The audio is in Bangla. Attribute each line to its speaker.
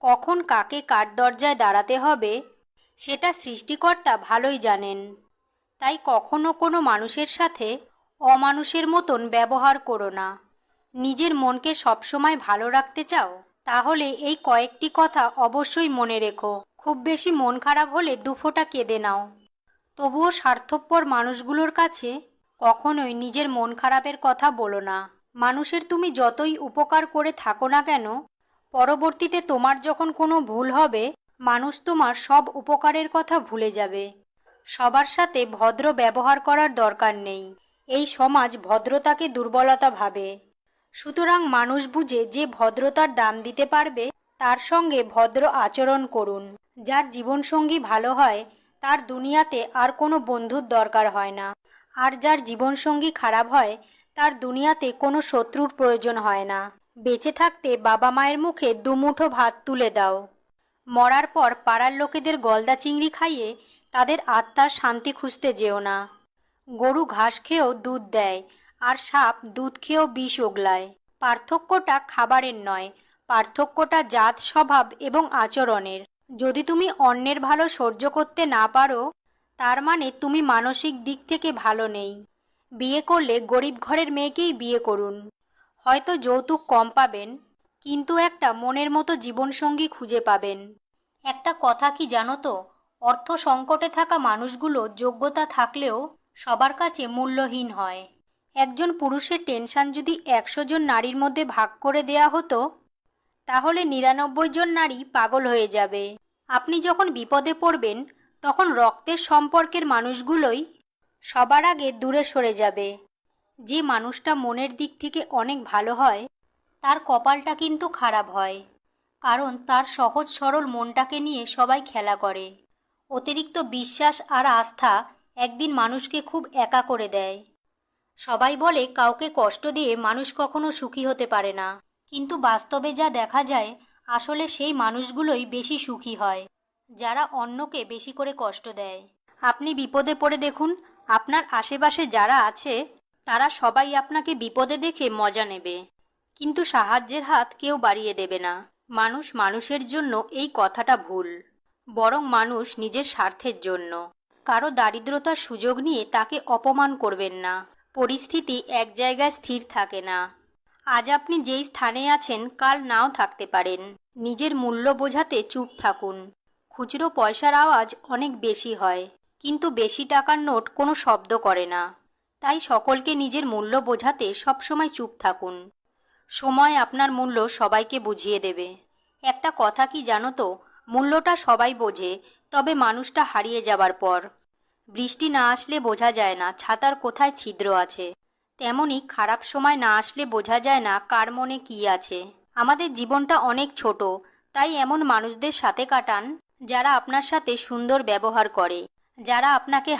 Speaker 1: কখন কাকে কার দরজায় দাঁড়াতে হবে সেটা সৃষ্টিকর্তা ভালোই জানেন। তাই কখনো কোনো মানুষের সাথে অমানুষের মতন ব্যবহার করো না। নিজের মনকে সবসময় ভালো রাখতে চাও? তাহলে এই কয়েকটি কথা অবশ্যই মনে রেখো। খুব বেশি মন খারাপ হলে দুফোঁটা কেঁদে নাও। তবুও স্বার্থপর মানুষগুলোর কাছে কখনোই নিজের মন খারাপের কথা বলো না। মানুষের তুমি যতই উপকার করে থাকো না কেন, পরবর্তীতে তোমার যখন কোনো ভুল হবে, মানুষ তোমার সব উপকারের কথা ভুলে যাবে। সবার সাথে ভদ্র ব্যবহার করার দরকার নেই। এই সমাজ ভদ্রতাকে দুর্বলতা ভাবে। সুতরাং মানুষ বুঝে যে ভদ্রতার দাম দিতে পারবে তার সঙ্গে ভদ্র আচরণ করুন। যার জীবনসঙ্গী ভালো হয় তার দুনিয়াতে আর কোনো বন্ধুর দরকার হয় না। আর যার জীবনসঙ্গী খারাপ হয় তার দুনিয়াতে কোনো শত্রুর প্রয়োজন হয় না। বেঁচে থাকতে বাবা মায়ের মুখে দুমুঠো ভাত তুলে দাও। মরার পর পাড়ার লোকেদের গলদা চিংড়ি খাইয়ে তাদের আত্মার শান্তি খুঁজতে যেও না। গরু ঘাস খেয়েও দুধ দেয়, আর সাপ দুধ খেয়েও বিষ ওগলায়। পার্থক্যটা খাবারের নয়, পার্থক্যটা জাত, স্বভাব এবং আচরণের। যদি তুমি অন্যের ভালো সহ্য করতে না পারো, তার মানে তুমি মানসিক দিক থেকে ভালো নেই। বিয়ে করলে গরিব ঘরের মেয়েকেই বিয়ে করুন। হয়তো যৌতুক কম পাবেন, কিন্তু একটা মনের মতো জীবনসঙ্গী খুঁজে পাবেন। একটা কথা কি জানো তো, অর্থ সংকটে থাকা মানুষগুলো যোগ্যতা থাকলেও সবার কাছে মূল্যহীন হয়। একজন পুরুষের টেনশন যদি 100 জন নারীর মধ্যে ভাগ করে দেয়া হতো, তাহলে 99 জন নারী পাগল হয়ে যাবে। আপনি যখন বিপদে পড়বেন তখন রক্তের সম্পর্কের মানুষগুলোই সবার আগে দূরে সরে যাবে। যে মানুষটা মনের দিক থেকে অনেক ভালো হয় তার কপালটা কিন্তু খারাপ হয়, কারণ তার সহজ সরল মনটাকে নিয়ে সবাই খেলা করে। অতিরিক্ত বিশ্বাস আর আস্থা একদিন মানুষকে খুব একা করে দেয়। সবাই বলে কাউকে কষ্ট দিয়ে মানুষ কখনো সুখী হতে পারে না, কিন্তু বাস্তবে যা দেখা যায় আসলে সেই মানুষগুলোই বেশি সুখী হয় যারা অন্যকে বেশি করে কষ্ট দেয়। আপনি বিপদে পড়ে দেখুন, আপনার আশেপাশে যারা আছে তারা সবাই আপনাকে বিপদে দেখে মজা নেবে, কিন্তু সাহায্যের হাত কেউ বাড়িয়ে দেবে না। মানুষ মানুষের জন্য এই কথাটা ভুল, বরং মানুষ নিজের স্বার্থের জন্য। কারো দারিদ্রতার সুযোগ নিয়ে তাকে অপমান করবেন না। পরিস্থিতি এক জায়গায় স্থির থাকে না। আজ আপনি যেই স্থানে আছেন কাল নাও থাকতে পারেন। নিজের মূল্য বোঝাতে চুপ থাকুন। খুচরো পয়সার আওয়াজ অনেক বেশি হয়, কিন্তু বেশি টাকার নোট কোনো শব্দ করে না। তাই সকলকে নিজের মূল্য বোঝাতে সবসময় চুপ থাকুন। সময় আপনার মূল্য সবাইকে বুঝিয়ে দেবে। একটা কথা কি জানো তো, মূল্যটা সবাই বোঝে, তবে মানুষটা হারিয়ে যাবার পর। বৃষ্টি না আসলে বোঝা যায় না ছাতার কোথায় ছিদ্র আছে, তেমনি খারাপ সময় না আসলে বোঝা যায় না কার মনে কি আছে। আমাদের জীবনটা অনেক ছোট, তাই এমন মানুষদের সাথে কাটান যারা আপনার সাথে সুন্দর ব্যবহার করে, যারা আপনাকে